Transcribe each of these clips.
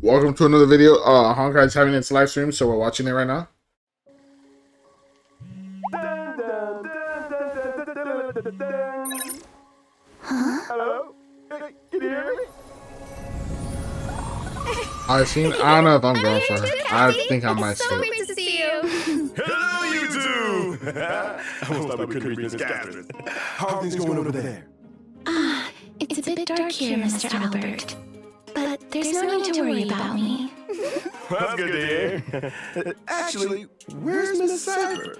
Welcome to another video. Honkai's having its live stream, so we're watching it right now. Huh? Hello? Can you hear me? I don't know if I'm going for her. I think I might It's so skip. great to see you. Hello, you two! I almost thought we couldn't read this gathering. How are things going over there? It's a bit dark here, Mr. Albert. But there's no need to worry about me. That's good to hear. Actually, where's Miss Cypher?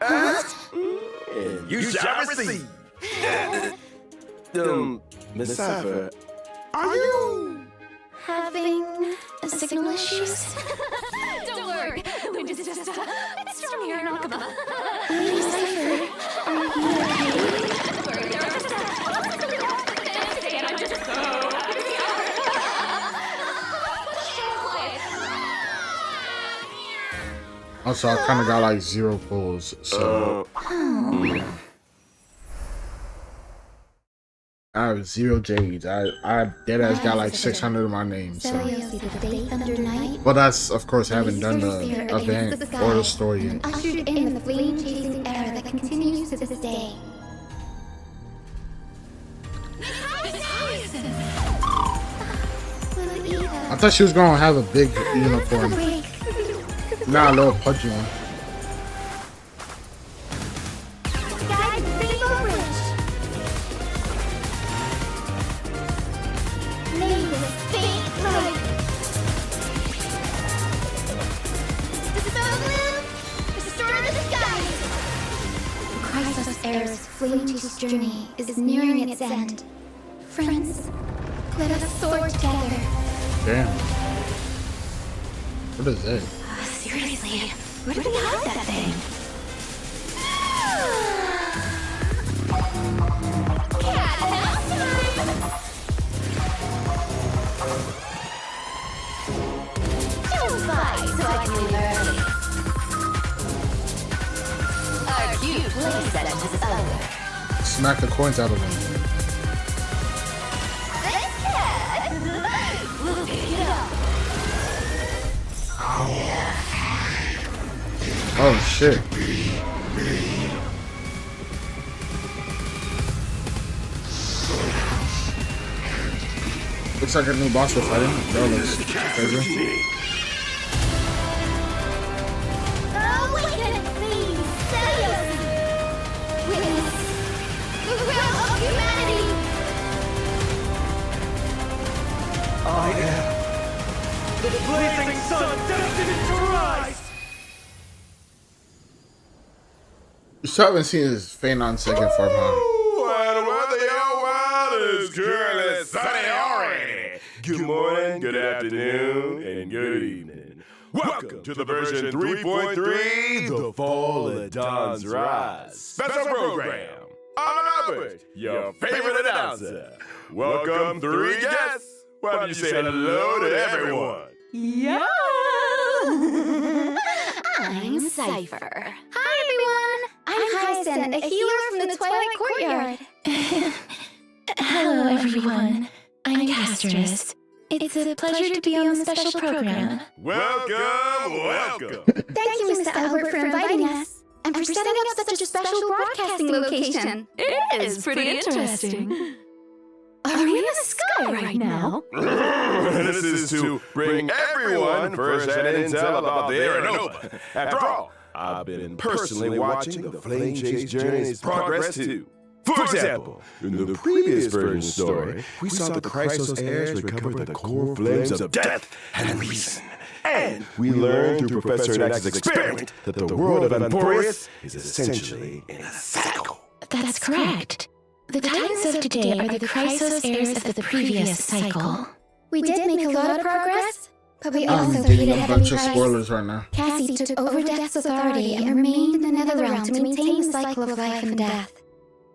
Ask, and you shall receive. Miss Cypher, are you? Having signal issues? Don't worry, the wind is just it's storm here in Aqaba. Lady Cypher, are you okay? Don't worry, there are just today, and I'm just so Also, I kind of got like 0 pulls, so I have 0 jades. I dead ass got like 600 of my name. So, but that's of course haven't done the event or the story yet. Ushered in the flame-chasing era that continues to this day. I thought she was gonna have a big uniform, not a little pudgy one. Flame-chased journey is nearing its end. Friends, let us soar together. Damn. What is that? Seriously, where did we hide that thing? Don't fly so I can leave early. Our cute playset is over. Smack the coins out of them. We'll pick it up. Oh shit. Looks like a new boss we're fighting. That looks crazy. Awaken, please, Celiosi! Witness the will of humanity! I am the blazing sun destined to rise! You still haven't seen his Phanon second form, huh? And whether your world is currently sunny already, good morning, good afternoon, and good evening. Welcome to the version 3.3, The Fall at Dawn's Rise special program. I'm Albert, your favorite announcer. Welcome, 3 guests. Why don't you say hello to everyone? Yeah! I'm Cypher. Hi, everyone! I'm Hyacinth, a healer from the Twilight Courtyard. Hello, everyone. I'm Castress. It's a pleasure to be on the special program. Welcome. Thank you, Mr. Albert, for inviting us, and for setting up such a special broadcasting location. It is pretty interesting. Are we in the sky right now? This is to bring everyone first-hand intel about the Aeronova. After all, I've been personally watching the Flame Chase Journey's progress too. For example, in the previous version story, we saw the Chrysos heirs recover the core flames of death and reason. And we learned through Professor Nax's experiment that the world of Emporius is essentially in a cycle. That's correct. The Titans of today are the Chrysos heirs of the previous cycle. We did make a lot of progress, but we I'm also paid digging a a heavy bunch of price. spoilers right now. Cassie took over Death's authority and remained in the Netherrealm to maintain the cycle of life and death,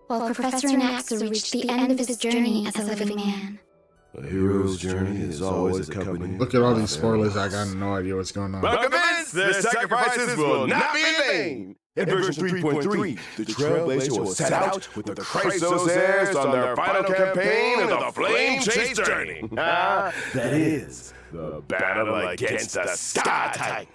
while Professor Nax reached the end of his journey as a living man. A hero's journey is always accompanied. Look at all these spoilers. I got no idea what's going on. But convinced their sacrifices will not be in vain. In version 3.3, the Trailblazer will set out with the Chrysos heirs on their final campaign of the Flame Chase Journey. That is, the battle against the Sky Titan.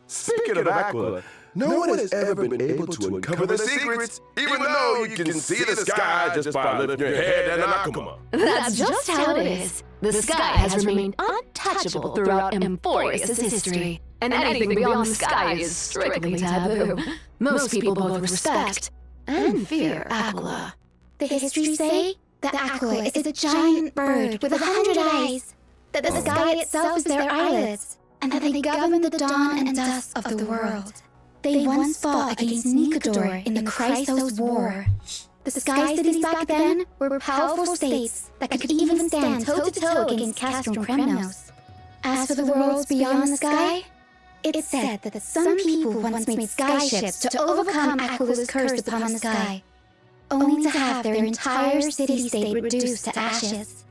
Speaking of Aquila, no one has ever been able to uncover the secrets, even though you can see the sky just by lifting your head and Akuma. That's just how it is. The sky has remained untouchable throughout Emphorius' history, and anything beyond the sky is strictly taboo. Most people both respect and fear Aquila. The histories say that Aquila is a giant bird with 100 eyes, that the sky itself is their eyelids, and that they govern the dawn and dusk of the world. They once fought against Nikador in the Chrysos War. The Sky Cities back then were powerful states that could even stand toe-to-toe against Castrum Kremnos. As for the worlds beyond the sky, it's said that some people once made skyships to overcome Aquila's curse upon the sky, only to have their entire city-state reduced to ashes.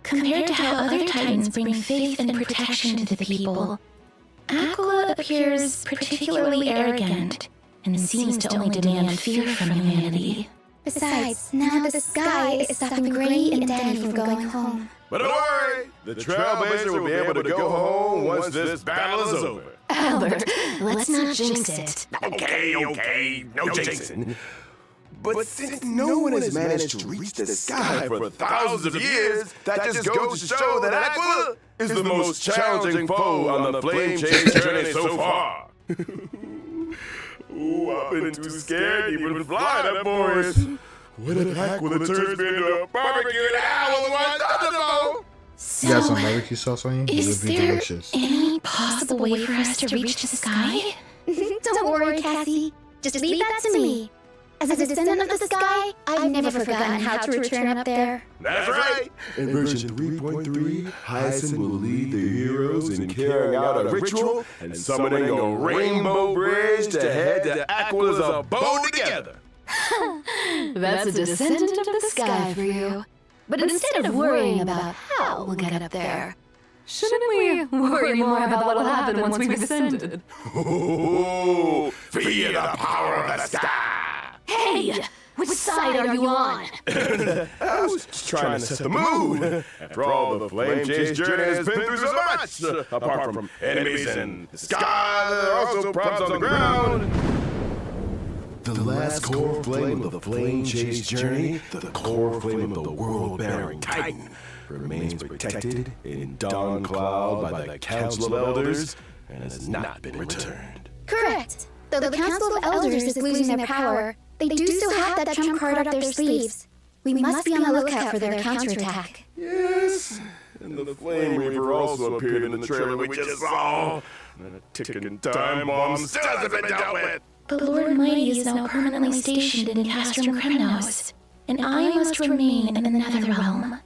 Compared to how other Titans bring faith and protection to the people, Aquila appears particularly arrogant and seems to only demand fear from humanity. Besides, now the sky is stopping Gray and Danny from going home. But don't worry, the Trailblazer will be able to go home once this battle is over. Albert, let's not jinx it. Okay, no jinxing. But since no one has managed to reach the sky for thousands of years, that just goes to show that Aquila is the most challenging foe on the Flame Chase journey so far. Ooh, I've been too scared to even fly that Boris. What if Aquila turns me into a barbecue owl with one thunderbolt? You got some barbecue sauce on you? It Is would be there delicious. any possible way for us to reach the sky? Don't worry, Cassie. Just leave that to me. As a descendant of the sky, I've never forgotten how to return up there. That's right! In version 3.3, Hyacinth will lead the heroes in carrying out a ritual and summoning a rainbow bridge to head to Aquila's abode together. That's a descendant of the sky for you. But instead of worrying about how we'll get up there, shouldn't we worry more about what'll happen once we've ascended? Oh, fear the power of the sky! Hey! Which side are you on? I was just trying to set the mood. After all, the Flame Chase journey has been through so much. Apart from enemies in the sky, there are also problems on the ground. The last core flame of the Flame Chase journey, the core flame of the world-bearing Titan, remains protected in Dawn Cloud by the Council of Elders and has not been returned. Correct. Though the Council of Elders is losing their power, they do still have that trump card up their sleeves. We must be on the lookout for their counterattack. Yes, and the Flame Reaper also appeared in the trailer we just saw. And a ticking time bomb still hasn't been dealt with. The Lord Mighty is now permanently stationed in Castrum Kremnos, and I must remain in the Netherrealm.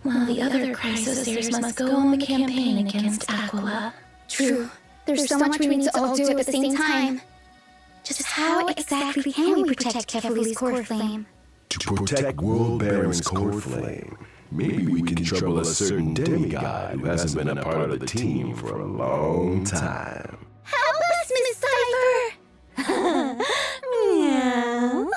While the other Chrysos heirs must go on the campaign against Aquila. True. There's so much we need to all do at the same time. Just how exactly can we protect Kefali's core flame? To protect World Baron's core flame, maybe we can trouble a certain demigod who hasn't been a part of the team for a long time. Help us, Miss Cypher! Meow.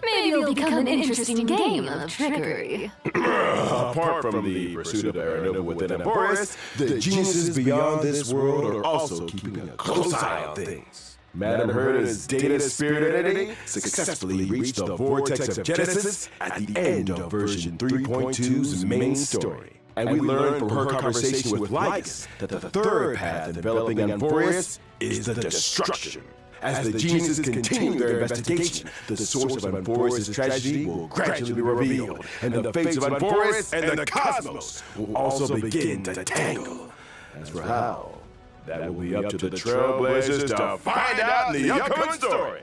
Maybe it'll become an interesting game of trickery. Apart from the pursuit of Aranova within Emphorius, the geniuses beyond this world are also keeping a close eye on things. Madam Herda's data spirit entity successfully reached the vortex of Genesis at the end of version 3.2's main story. And we learned from her conversation with Lycus that the third path developing Emphorius is the destruction. As the geniuses continue their investigation, the source of Emphorius' tragedy will gradually be revealed, and the fates of Emphorius and the cosmos will also begin to tangle. As for how, that will be up to the Trailblazers to find out in the upcoming story.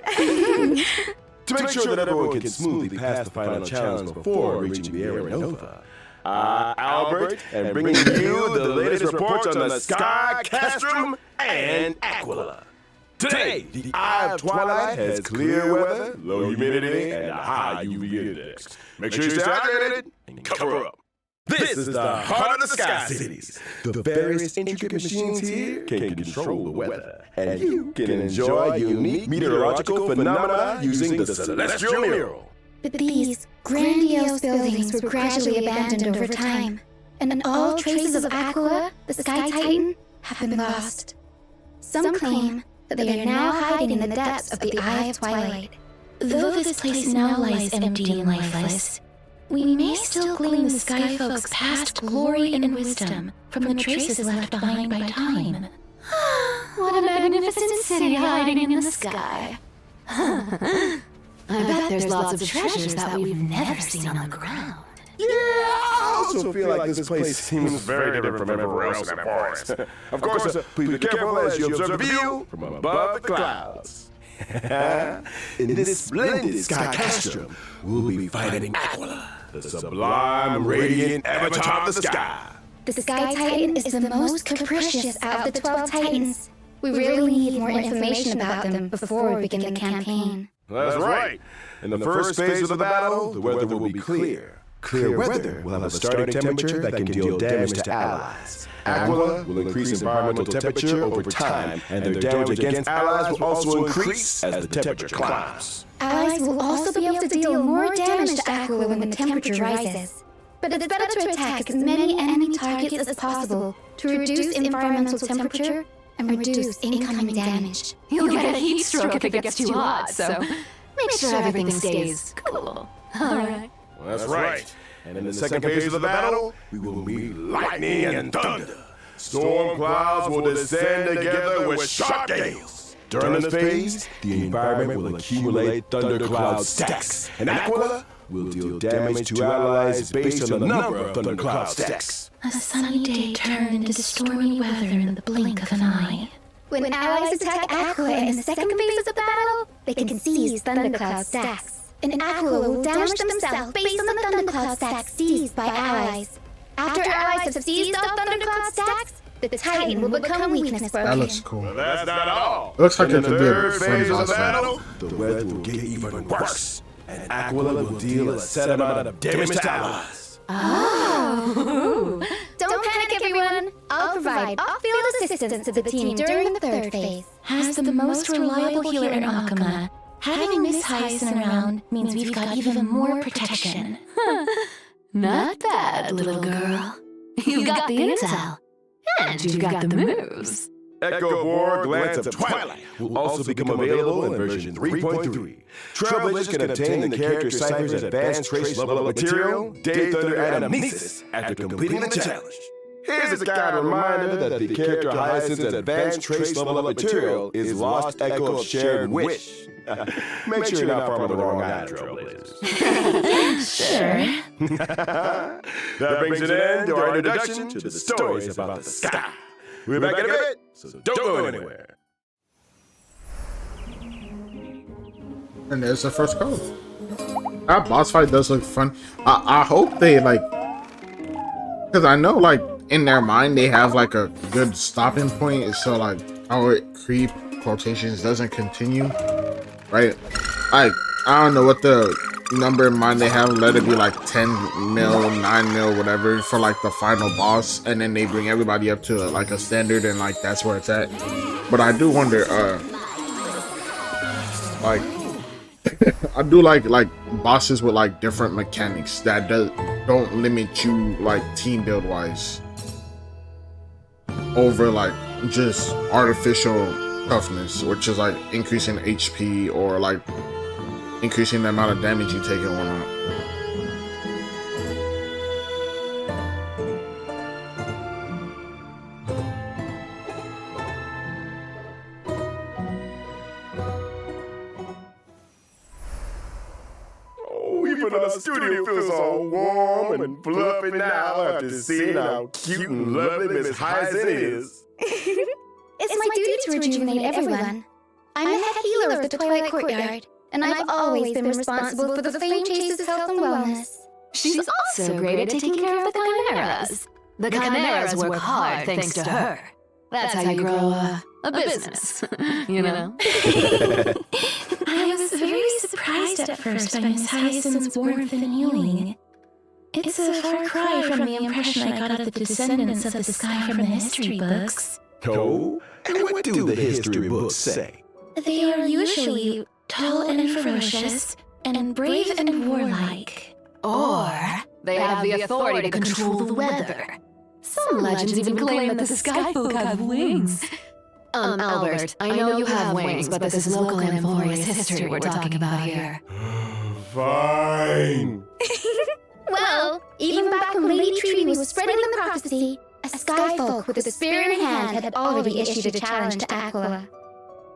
To make sure that everyone can smoothly pass the final challenge before reaching the Aranova, Albert, and bringing you the latest reports on the Sky, Castrum, and Aquila. Today, the Eye of Twilight has clear weather, low humidity, and a high UV index. Make sure you stay hydrated and cover up. This is the heart of the Sky Cities. The various intricate machines here can control the weather, and you can enjoy unique meteorological phenomena using the celestial mural. But these grandiose buildings were gradually abandoned over time, and all traces of Aqua, the Sky Titan, have been lost. Some claim that they are now hiding in the depths of the Eye of Twilight. Though this place now lies empty and lifeless, we may still glean the Sky Folk's past glory and wisdom from the traces left behind by time. What a magnificent city hiding in the sky. I bet there's lots of treasures that we've never seen on the ground. Yeah, I also feel like this place seems very different from everywhere else in the forest. Of course, please be careful as you observe the view from above the clouds. In this splendid sky castrum, we'll be fighting Aquila, the sublime, radiant avatar of the sky. The Sky Titan is the most capricious out of the 12 Titans. We really need more information about them before we begin the campaign. That's right. In the first phase of the battle, the weather will be clear. Clear weather will have a starting temperature that can deal damage to allies. Aquila will increase environmental temperature over time, and their damage against allies will also increase as the temperature climbs. Allies will also be able to deal more damage to Aquila when the temperature rises. But it's better to attack as many enemy targets as possible to reduce environmental temperature and reduce incoming damage. You'll get a heat stroke if it gets too hot, so make sure everything stays cool. Alright. Well, that's right. And in the second phase of the battle, we will meet lightning and thunder. Storm clouds will descend together with sharp gales. During this phase, the environment will accumulate thundercloud stacks, and Aquila will deal damage to allies based on the number of thundercloud stacks. A sunny day turned into stormy weather in the blink of an eye. When allies attack Aquila in the second phase of the battle, they can seize thundercloud stacks. And Aquila will damage themselves based on the thundercloud stacks seized by allies. After allies have seized all thundercloud stacks, the Titan will become weakness broken. That looks cool. But that's not all. Looks like in it the could be a third fun phase of boss the fight. battle, the weather will get even worse, and Aquila will deal a set amount of damage to allies. Oh! Don't panic, everyone. I'll provide off-field assistance to the team during the third phase. As the most reliable healer in Akuma, having Miss Hyacinth around means we've got even more protection. Not bad, little girl. You've got the intel. And you've got the moves. Echo Bore Glance of Twilight will also become available in version 3.3. Travelers can obtain the character ciphers advanced trace level of material, Day Thunder Anamnesis, after completing the challenge. Here's a kind reminder that the character Hyacinth's advanced trace level of material is Lost Echo of Shared Wish. Make sure you're not farming the wrong eye, Trailblazers. Sure. That brings an end to our introduction to the stories about the sky. We'll be back in a bit, so don't go anywhere. And there's the first code. That boss fight does look fun. I hope they like, because I know like in their mind they have like a good stopping point, so like our creep quotations doesn't continue, right? Like I don't know what the number in mind they have. Let it be like 10 mil, 9 mil, whatever for like the final boss, and then they bring everybody up to like a standard, and like that's where it's at. But I do wonder, like I do like bosses with like different mechanics that don't limit you like team build wise over like just artificial toughness, which is like increasing HP or like increasing the amount of damage you take and whatnot. Oh, even our studio feels all warm and fluffy now after seeing how cute and lovely Miss Hyacinth is. It's my duty to rejuvenate everyone. I'm the head healer of the Twilight Courtyard, and I've always been responsible for the Flame Chaser's health and wellness. She's also great at taking care of the chimeras. The chimeras work hard thanks to her. That's how you grow a business, you know? I was very surprised at first by Miss Hyacinth's warmth and healing. It's a far cry from the impression I got of the descendants of the sky from the history books. Oh? And what do the history books say? They are usually tall and ferocious, and brave and warlike. Or they have the authority to control the weather. Some legends even claim that the sky folk have wings. Albert, I know you have wings, but this is local Amphoria's history we're talking about here. Fine. Well, even back when Lady Tree was spreading the prophecy, a sky folk with a spear in hand had already issued a challenge to Aquila.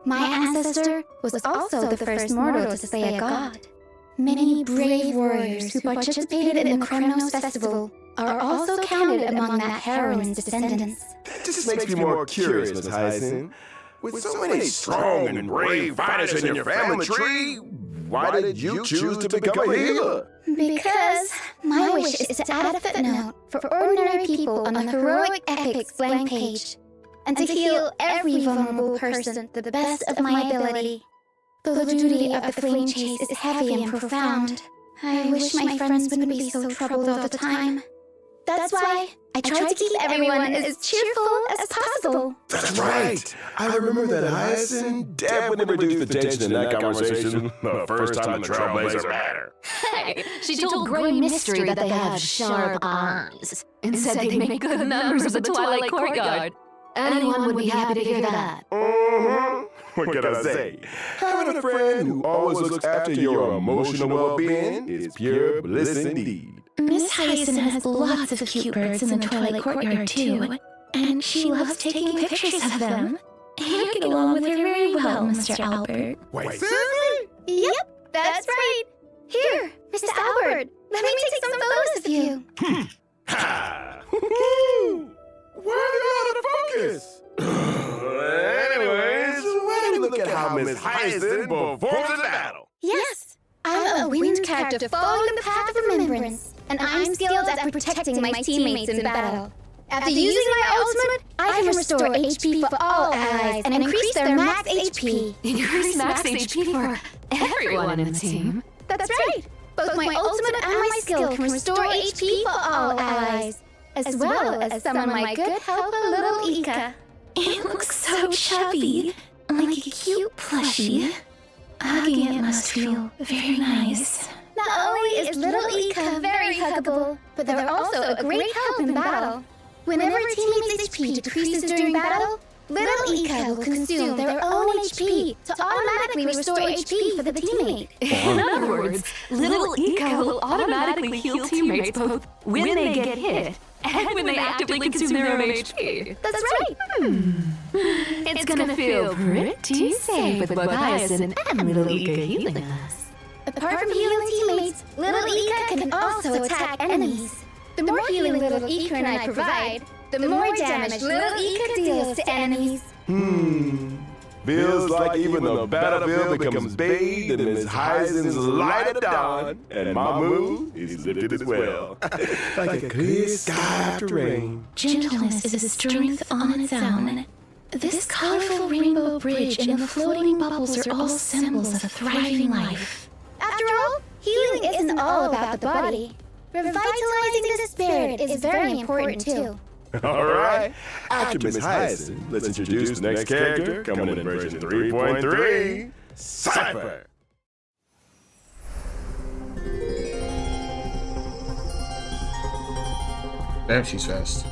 My ancestor was also the first mortal to slay a god. Many brave warriors who participated in the Kremnos festival are also counted among that heroine's descendants. That just makes me more curious, Miss Hyacinth. With so many strong and brave fighters in your family tree, why did you choose to become a healer? Because my wish is to add a footnote for ordinary people on the heroic epics blank page, and to heal every vulnerable person to the best of my ability. Though the duty of the flame chase is heavy and profound, I wish my friends wouldn't be so troubled all the time. That's why I try to keep everyone as cheerful as possible. That's right. I remember that Hyacinth definitely reduced the tension in that conversation the first time the Trailblazer met her. Hey, she told Grey Mystery that they have sharp eyes, and said they make good members of the Twilight Courtyard. Anyone would be happy to hear that. What can I say? Having a friend who always looks after your emotional well-being is pure bliss indeed. Miss Hyacinth has lots of cute birds in the Twilight Courtyard, too, and she loves taking pictures of them. You get along with her very well, Mr. Albert. Wait, seriously? Yep, that's right. Here, Mr. Albert, let me take some photos of you. Ha! Woo-hoo! Why are you out of focus? Anyways, let me look at how Miss Hyacinth performs in battle. Yes, I'm a winged character following the path of remembrance, and I'm skilled at protecting my teammates in battle. After using my ultimate, I can restore HP for all allies and increase their max HP. Increase max HP for everyone in the team. That's right. Both my ultimate and my skill can restore HP for all allies, as well as summon my good helper, little Ika. It looks so chubby, like a cute plushie. Hugging it must feel very nice. Not only is little Ika very huggable, but they're also a great help in battle. Whenever a teammate's HP decreases during battle, little Ika will consume their own HP to automatically restore HP for the teammate. In other words, little Ika will automatically heal teammates both when they get hit and when they actively consume their own HP. That's right. It's gonna feel pretty safe with both Hyacinth and little Ika healing us. Apart from healing teammates, little Ika can also attack enemies. The more healing little Ika and I provide, the more damage little Ika deals to enemies. Feels like even the battlefield becomes bathed in Miss Hyacinth's light of dawn, and my mood is lifted as well. Like a clear sky after rain. Gentleness is a strength on its own. This colorful rainbow bridge and the floating bubbles are all symbols of a thriving life. After all, healing isn't all about the body. Revitalizing the spirit is very important too. All right. After Miss Hyacinth, let's introduce the next character coming in version 3.3, Cypher. Damn, she's fast.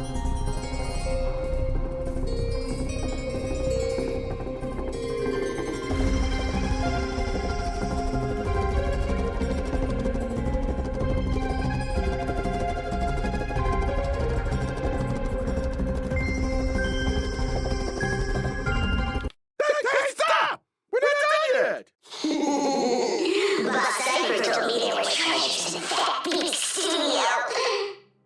Hey, stop! We're not done yet! Boss Cypher told me there were treasures in that big studio.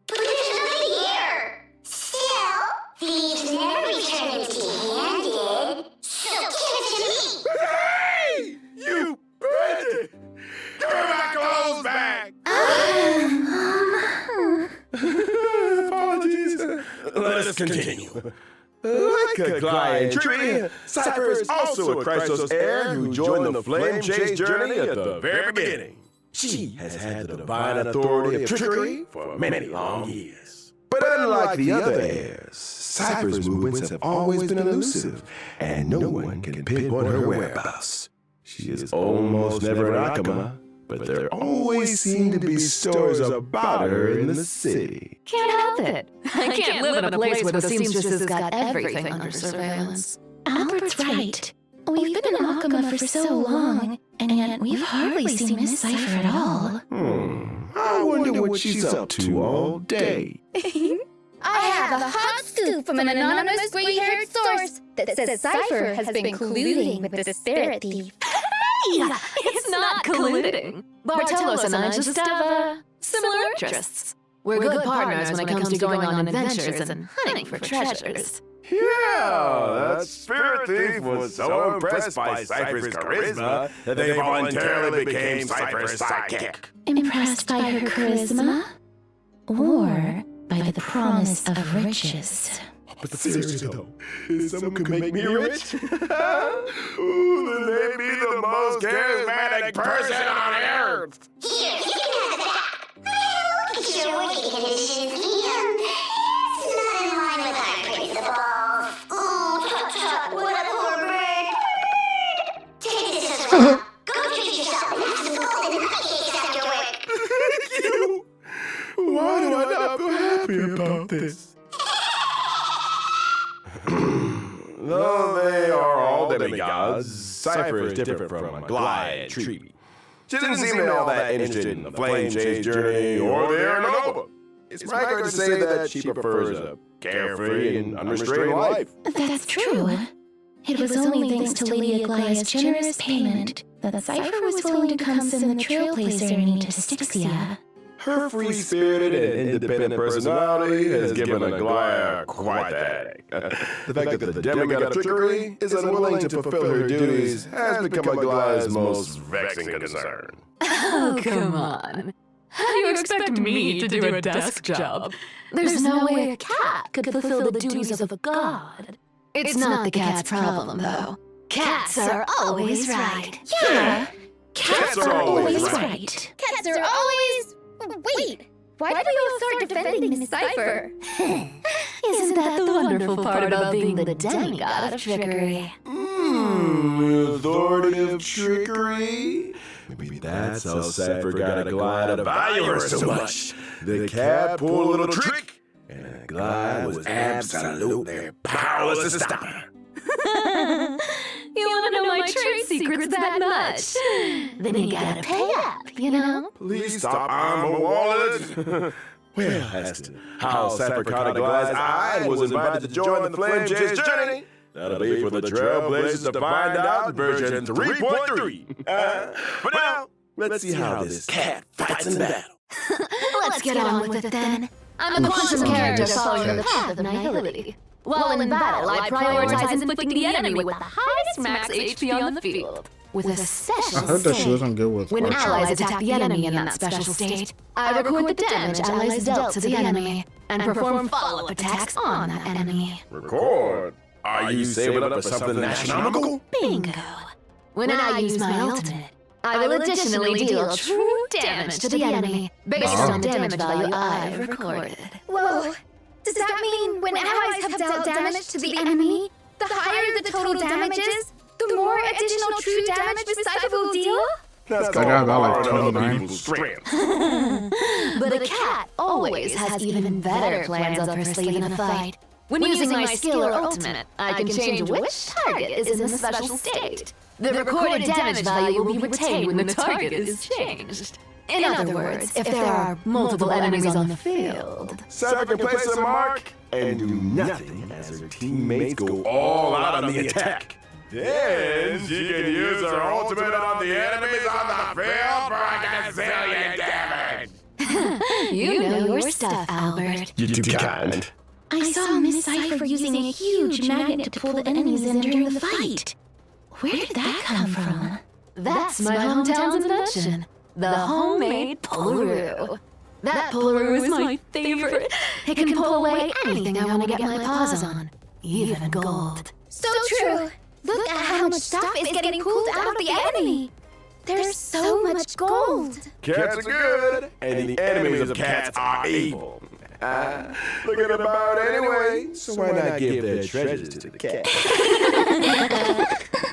But there's nothing here. Still, thieves never return empty-handed. So give it to me. Hey! You bandit! Give me my clothes back! Apologies. Let us continue. Like a Glyant tree, Cypher is also a Chrysos heir who joined the flame chase journey at the very beginning. She has had the divine authority of trickery for many long years. But unlike the other heirs, Cypher's movements have always been elusive, and no one can pinpoint her whereabouts. She is almost never an Akama, but there always seem to be stories about her in the city. Can't help it. I can't live in a place where the seamstresses got everything under surveillance. Albert's right. We've been in Akama for so long, and yet we've hardly seen Miss Cypher at all. I wonder what she's up to all day. I have a hot scoop from an anonymous gray-haired source that says Cypher has been colluding with the spirit thief. Hey! It's not colluding. Bartolos and I just have similar interests. We're good partners when it comes to going on adventures and hunting for treasures. Yeah, that spirit thief was so impressed by Cypher's charisma that they voluntarily became Cypher's sidekick. Impressed by her charisma? Or by the promise of riches? But seriously though, if someone could make me rich, ooh, then they'd be the most charismatic person on earth. Here, you can have that. Look at your wicked initiative, Liam. It's not in line with our principles. Ooh, tut tut, what a poor bird. Take this as well. Go treat yourself and have some golden honeycakes after work. Thank you. Why do I not feel happy about this? Though they are all demigods, Cypher is different from Glide and Tree. She didn't seem to be all that interested in the flame chase journey or the Aeronova. It's accurate to say that she prefers a carefree and unrestrained life. That's true. It was only thanks to Lady Aglaya's generous payment that Cypher was willing to come send the Trailblazer journey to Styxia. Her free-spirited and independent personality has given Aglaya quite the headache. The fact that the demigod of trickery is unwilling to fulfill her duties has become Aglaya's most vexing concern. Oh, come on. How do you expect me to do a desk job? There's no way a cat could fulfill the duties of a god. It's not the cat's problem, though. Cats are always right. Yeah, Cats are always right. Cats are always... Wait, why did we all start defending Miss Cypher? Isn't that the wonderful part about being the demigod of trickery? Authoritative trickery? Maybe that's how Cypher got Aglaya to value her so much. The cat pulled a little trick, and Aglaya was absolutely powerless to stop her. You want to know my trade secrets that much? Then you gotta pay up, you know? Please stop, I'm a wallet. Well, as to how Cypher caught Aglaya's eye and was invited to join the Flame Chase journey, that'll be for the Trailblazers to find out in version 3.3. But now, let's see how this cat fights in battle. Let's get on with it then. I'm a quantum character following the path of nihility. While in battle, I prioritize inflicting the enemy with the highest max HP on the field. With a special I heard that she state. wasn't good with When archery. allies attack the enemy in that special state, I record the damage allies dealt to the enemy and perform follow-up attacks on that enemy. Record? Are you saving up for something astronomical? Bingo! When I use my ultimate, I will additionally deal true damage to the enemy based on the damage value I've recorded. Whoa, does that mean when allies have dealt damage to the enemy, the higher the total damage is, the more additional true damage Miss Cypher will deal? That's I got about like part of 29. people's strength. But a cat always has even better plans up her sleeve in a fight. When using my skill or ultimate, I can change which target is in the special state. The recorded damage value will be retained when the target is changed. In other words, if there are multiple enemies on the field. Cypher can place a mark and do nothing as her teammates go all out on the attack. Then she can use her ultimate on the enemies on the field for a gazillion damage. You know your stuff, Albert. You're too kind. I saw Miss Cypher using a huge magnet to pull the enemies in during the fight. Where did that come from? That's my hometown's invention, the homemade pulleroo. That pulleroo is my favorite. It can pull away anything I want to get my paws on, even gold. So true. Look at how much stuff is getting pulled out of the enemy. There's so much gold. Cats are good, and the enemies of cats are evil. Look at the bird anyway, so why not give their treasures to the cat?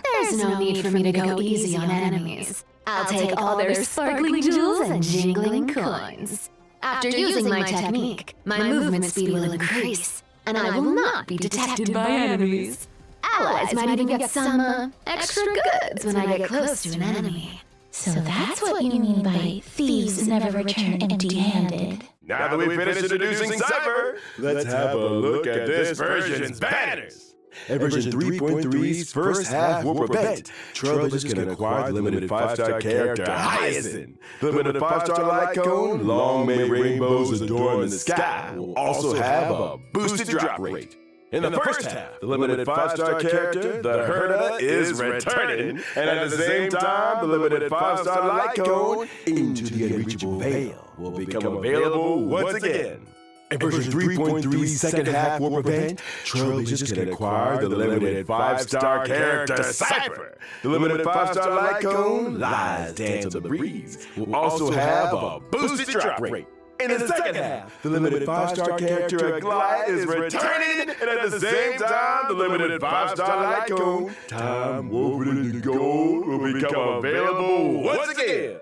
There's no need for me to go easy on enemies. I'll take all their sparkling jewels and jingling coins. After using my technique, my movement speed will increase, and I will not be detected by enemies. Allies might even get some extra goods when I get close to an enemy. So that's what you mean by thieves never return empty-handed. Now that we've finished introducing Cypher, let's have a look at this version's banners. At version 3.3's first half warp event, Trailblazers can acquire the limited 5-star character Hyacinth. The limited 5-star light cone, long may rainbows adorn the sky, will also have a boosted drop rate. In the first half, the limited 5-star character, the Herda, is returning, and at the same time, the limited 5-star light cone, Into the Unreachable Veil, will become available once again. In version 3.3's second half warp event, Trailblazers can acquire the limited 5-star character Cypher. The limited 5-star light cone, Lies Dance on the Breeze, will also have a boosted drop rate. In the second half, the limited 5-star character Glide is returning, and at the same time, the limited 5-star light cone, Time Woven into Gold, will become available once again.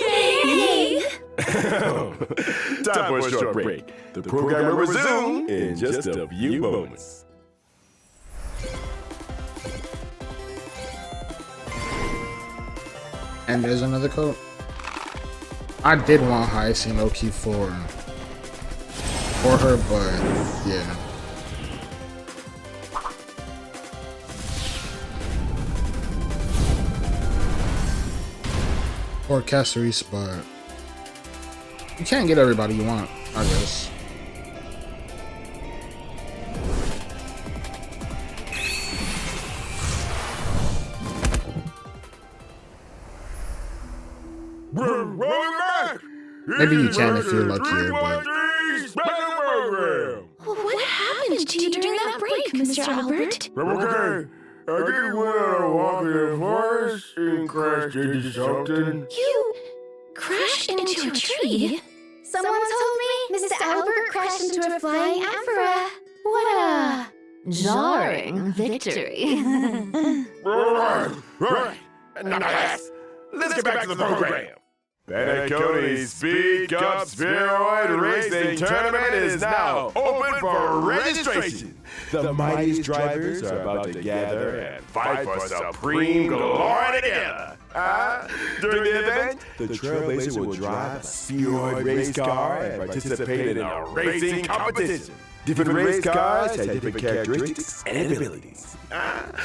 Yay! Time for a short break. The program will resume in just a few moments. And there's another code. I did want Hyacinth low-key for her, but yeah. Or Casseris, but you can't get everybody you want, I guess. Maybe you can if you're luckier, but... What happened to you during that break, Mr. Albert? Okay, I just went on a walk in the forest and crashed into something. You crashed into a tree? Someone told me Mr. Albert crashed into a flying amphora. What a Jarring victory. Right. Now, let's get back to the program. Planet Cody's Speed Cup Spheroid Racing Tournament is now open for registration. The mightiest drivers are about to gather and fight for supreme glory together. During the event, the Trailblazer will drive a spheroid race car and participate in a racing competition. Different race cars have different characteristics and abilities.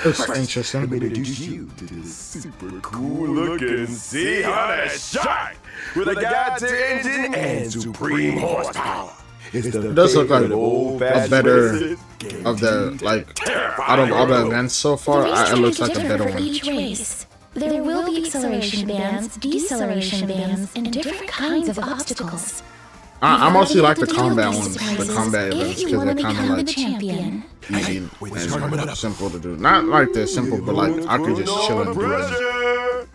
It's interesting. Let me introduce you to this super cool looking Sea Hunter Shark with a God-tier engine and supreme horsepower. It does look like a better of the, like, out of all the events so far, it looks like a better for one. each race. There will be acceleration bands, deceleration bands, and different kinds of obstacles. I mostly like the combat ones, the combat events, because they're kind of like champion. easy and simple to do. Not like they're simple, but like I could just chill and do it.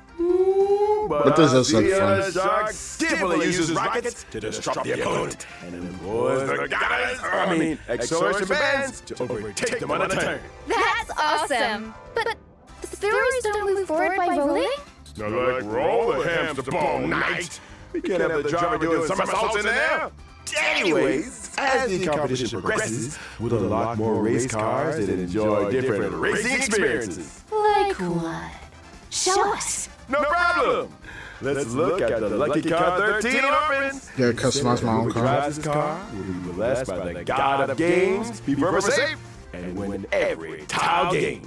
But this does look fun. Shark skillfully uses rockets to disrupt the opponent and employs the acceleration bands to overtake them on a turn. That's awesome! But the spheroids don't move forward by rolling? Not like roll the hamster ball night. We can't have the driver doing somersaults in there. Anyways, as the competition progresses, we'll unlock more race cars and enjoy different racing experiences. Like what? Show us. No problem. Let's look at the Lucky Car 13 orphans. Yeah, customize my own Whoever car. drives this car will be blessed by the god of games, be forever safe, and win every tile game.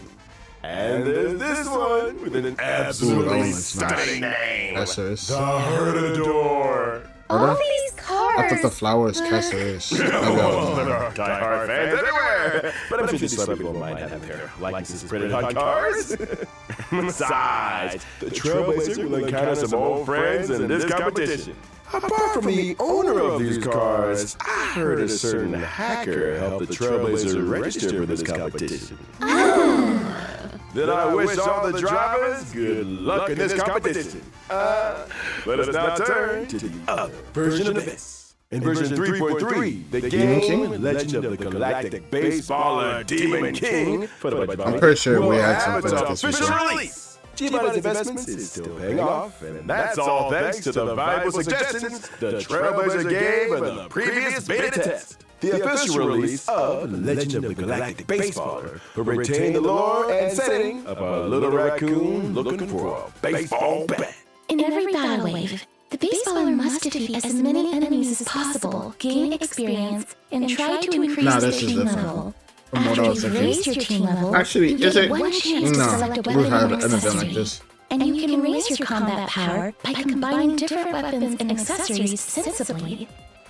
And there's this one with an absolutely stunning name. Casseris. The Herdador. All these cars! I thought the flower is Casseris. Die-hard fans everywhere. But I'm sure these clever people might have their likeness printed on cars. Besides, the Trailblazer will encounter some old friends in this competition. Apart from the owner of these cars, I heard a certain hacker helped the Trailblazer register for this competition. Then I wish all the drivers good luck in this competition. Let us now turn to the other version of this. In version 3.3, the game Legend of the Galactic Baseballer Demon King for the budget. I'm pretty sure we will had have something its like this official before. release. Giovanni's investments is still paying off, and that's all thanks to the valuable suggestions the Trailblazer gave in the previous beta test. The official release of Legend of the Galactic Baseballer will retain the lore and setting of a little raccoon looking for a baseball bat. In every battle wave, the baseballer must defeat as many enemies as possible, gain experience, and try to increase Nah, their this is team different level. from what After I was you've thinking. raised your team level, Actually, you is get it? one chance to select a No, we've weapon had or an event like accessory. this. And you can raise your combat power by combining different weapons and accessories sensibly.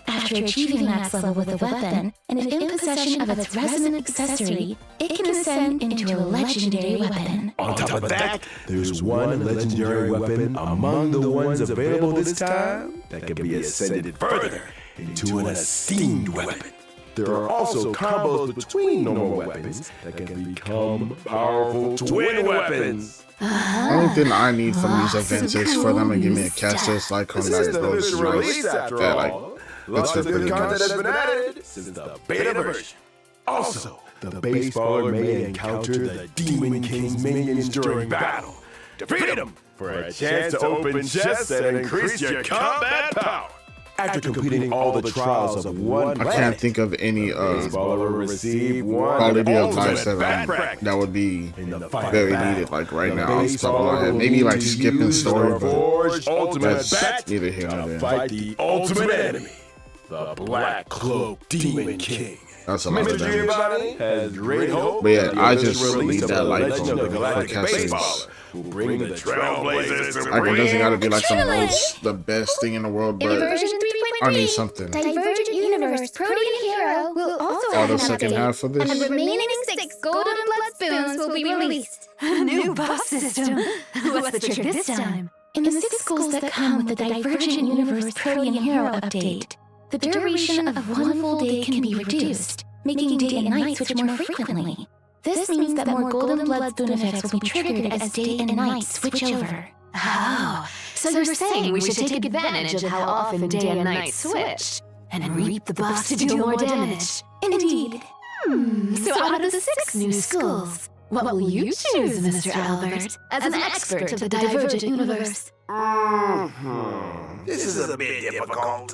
After achieving max level with a weapon, and if in possession of its resonant accessory, it can ascend into a legendary weapon. On top of that, there's one legendary weapon among the ones available this time that can be ascended further into an esteemed weapon. There are also combos between normal weapons that can become powerful twin weapons. Only thing I need from these events is for them to give me a Castus like on This is that the those official release nice after that like all. looks Lots of pretty good content nice. has been added since the beta version. Also, the baseballer may encounter the Demon King's minions during battle. Defeat them for a chance to open chests and increase your combat power. After completing all the trials of one I can't think of any baseballer will receive one quality of life ultimate bat that practice. that would be In the final very battle, needed like right the now. Off the top of my baseballer head, will maybe need like to skipping use story, the but forged ultimate that's bat neither here nor to there. fight the ultimate enemy, the Black Cloak Demon King. That's a lot Mr. of damage. Giovanni has great hope. But yeah, that the I official just release need of that the light Legend on of the for Galactic Castus. Baseballer will bring the Trailblazers to Like it doesn't gotta be like Extremely. the best thing in the world, In but version I need 3.3, something. Divergent Universe Protean Hero will also Oh, have the an second update, half of this? and the remaining 6 golden blood spoons will be released. New buff system. What's the trick this time? In the 6 goals that come with the Divergent Universe Protean Hero update, the duration of one full day can be reduced, making day and night switch more frequently. This means that more golden blood spoon effects will be triggered as day and night switch over. Oh, so you're saying we should take advantage of how often day and night switch and reap the buffs to do more damage. Indeed. So out of the 6 new schools, what will you choose, Mr. Albert, as an expert of the Divergent Universe? This is a bit difficult.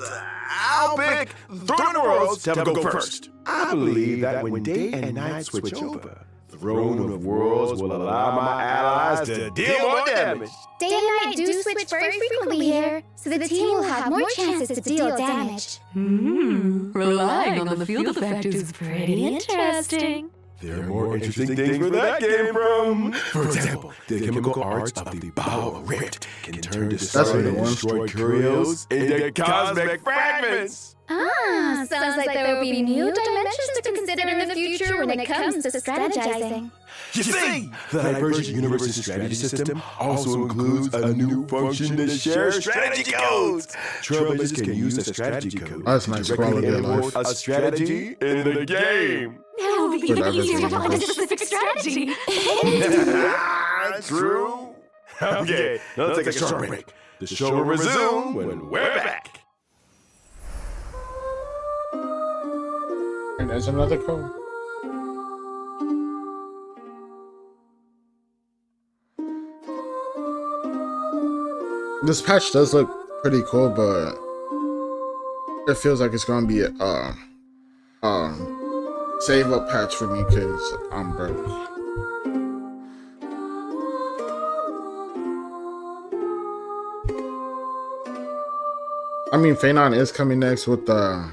I'll pick Throne of Worlds to have go first. I believe that when day and night switch over, Throne of Worlds will allow my allies to deal more damage. Day and night do switch very frequently here, so the team will have more chances to deal damage. Relying on the field effect is pretty interesting. There are more interesting things where that came from. For example, the chemical arts of the Bow of Rift can turn destroyed a good and one. destroyed curios into cosmic fragments. Sounds like there will be new dimensions to consider in the future when it comes to strategizing. You see, the Divergent Universe's strategy system also includes a new function to share strategy codes. Trailblazers can use the strategy code That's nice to quality directly of import a strategy in the game. Now it'll be For even easier to Divergent find a Universe. specific strategy. True. Okay, now let's take a short break. The show will resume when we're back. And there's another code. This patch does look pretty cool, but it feels like it's gonna be a save up patch for me because I'm broke. I mean, Phenon is coming next with the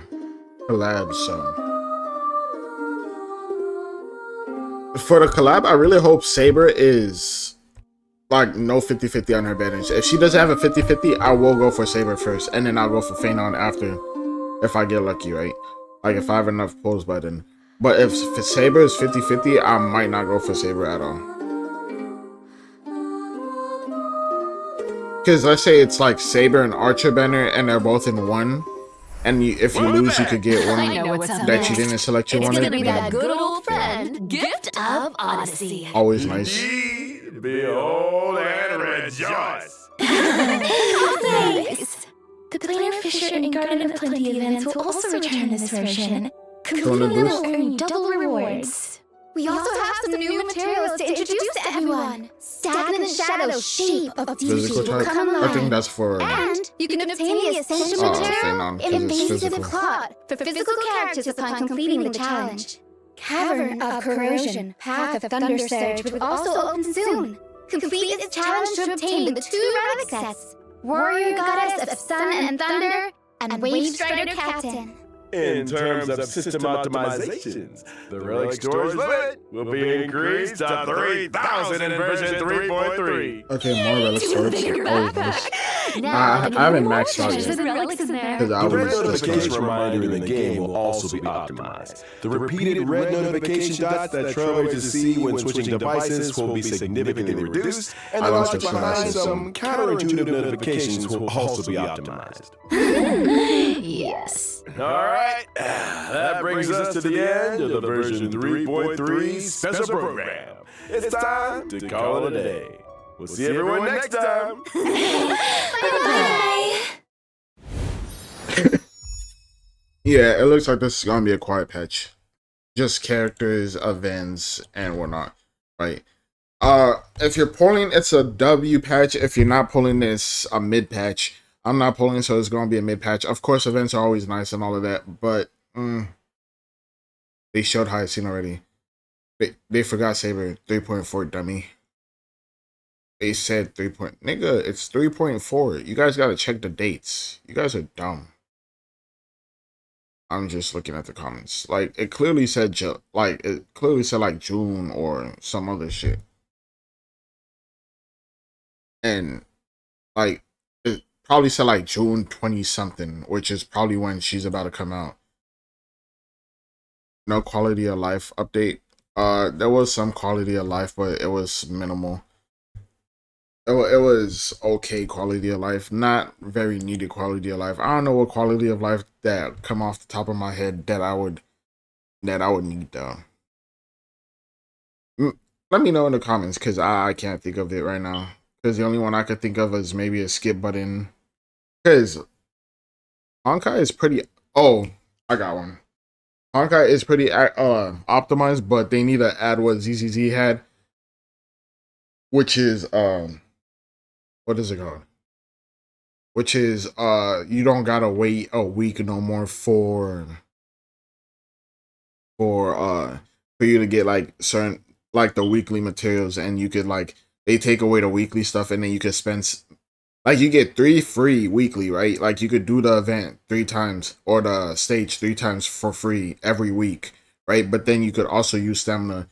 collab, so for the collab, I really hope Saber is like no 50-50 on her advantage. If she doesn't have a 50-50, I will go for Saber first, and then I'll go for Phenon after, if I get lucky, right? Like if I have enough pulls by then. But if Saber is 50-50, I might not go for Saber at all. Because let's say it's like Saber and Archer banner, and they're both in one. And if you lose, you could get one I know what's up that you next. didn't select you It's gonna wanted. be that good old friend, Gift of Odyssey. Always nice. Indeed, behold and rejoice. Nice! The Planar Fisher and Garden of Plenty events will also return in this version. Completing them will earn double rewards. We also have some new materials to introduce to everyone. Stagnant Shadow Shape of Physical Deity will type. come I think alive. that's for. And you can obtain the essential Oh, material Phenom, 'cause it's Invasive physical. Clot for physical characters upon completing the challenge. Cavern of Corrosion, Path of Thunder Surge will also open soon. Complete this challenge to obtain the 2 relic sets: Warrior Goddess of Sun and Thunder and Wave Strider Captain. In terms of system optimizations, the relic storage limit will be increased to 3,000 in version 3.3. Okay, more relic storage. Always nice. Now, I haven't maxed out treasures yet. and relics in there. Because I The red was just notification like, reminder in the game will also be optimized. The repeated red notification dots that trailblazers see when switching devices will be significantly reduced, and the I logic lost the behind devices. some counterintuitive notifications will also be optimized. Yes. All right, that brings us to the end of the version 3.3 special program. It's time to call it a day. We'll see everyone next time. Bye! yeah, it looks like this is gonna be a quiet patch. Just characters, events, and whatnot. Right. If you're pulling, it's a W patch. If you're not pulling, it's a mid patch. I'm not pulling, so it's gonna be a mid patch. Of course, events are always nice and all of that, but they showed Hyacinth already. They forgot Saber 3.4 dummy. They said 3. Nigga, it's 3.4. You guys gotta check the dates. You guys are dumb. I'm just looking at the comments. Like it clearly said like June or some other shit. And like it probably said like June 20 something, which is probably when she's about to come out. No quality of life update. There was some quality of life, but it was minimal. It was okay quality of life, not very needed quality of life. I don't know what quality of life that come off the top of my head that I would need though. Let me know in the comments, because I can't think of it right now. Because the only one I could think of is maybe a skip button. Because Honkai is pretty. Oh, I got one. Honkai is pretty optimized, but they need to add what ZZZ had, which is what is it called? Which is you don't gotta wait a week no more for you to get like certain like the weekly materials, and you could like they take away the weekly stuff, and then you could spend like you get 3 free weekly, right? Like you could do the event 3 times or the stage 3 times for free every week, right? But then you could also use stamina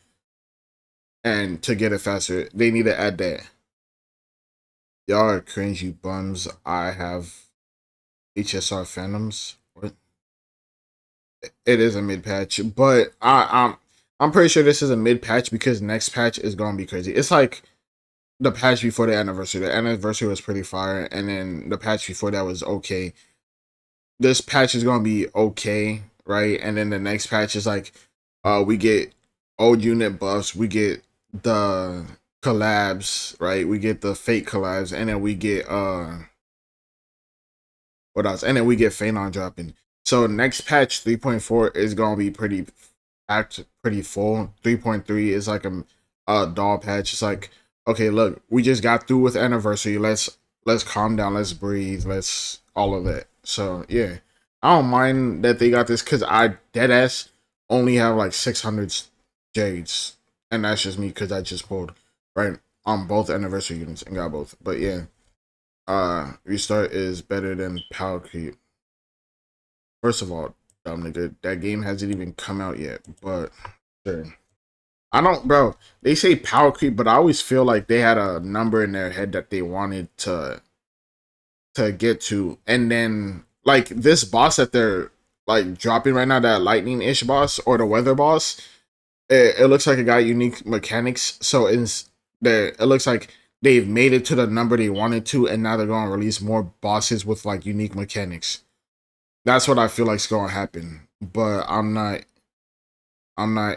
and to get it faster. They need to add that. Y'all are cringe, you bums. I have HSR Phantoms. What? It is a mid patch, but I'm pretty sure this is a mid patch because next patch is gonna be crazy. It's like the patch before the anniversary. The anniversary was pretty fire, and then the patch before that was okay. This patch is gonna be okay, right? And then the next patch is like, we get old unit buffs, we get the collabs, right? We get the fake collabs, and then we get what else? And then we get Phenom dropping. So next patch 3.4 is gonna be pretty packed, pretty full. 3.3 is like a doll patch. It's like, okay, look, we just got through with anniversary. Let's calm down. Let's breathe. Let's all of that. So yeah, I don't mind that they got this because I deadass only have like 600 jades, and that's just me because I just pulled right on both anniversary units and got both. But yeah, restart is better than power creep. First of all, dumb nigga, that game hasn't even come out yet. But sure. I don't, bro. They say power creep, but I always feel like they had a number in their head that they wanted to get to, and then like this boss that they're like dropping right now, that lightning-ish boss or the weather boss, it looks like it got unique mechanics. So it looks like they've made it to the number they wanted to, and now they're gonna release more bosses with like unique mechanics. That's what I feel like's gonna happen. But I'm not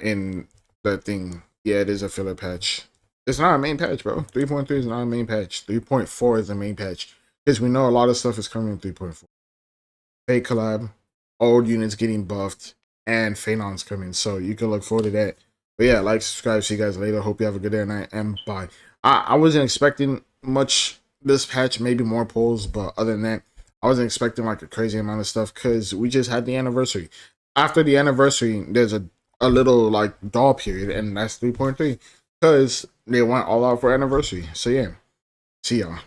in the thing. Yeah, it is a filler patch. It's not a main patch, bro. 3.3 is not a main patch. 3.4 is the main patch. Because we know a lot of stuff is coming in 3.4. Fake collab, old units getting buffed, and Phenon's coming. So you can look forward to that. But yeah, like, subscribe, see you guys later. Hope you have a good day and night, and bye. I wasn't expecting much this patch, maybe more polls, but other than that, I wasn't expecting like a crazy amount of stuff because we just had the anniversary. After the anniversary, there's a little like doll period, and that's 3.3 because they went all out for anniversary. So yeah, see y'all.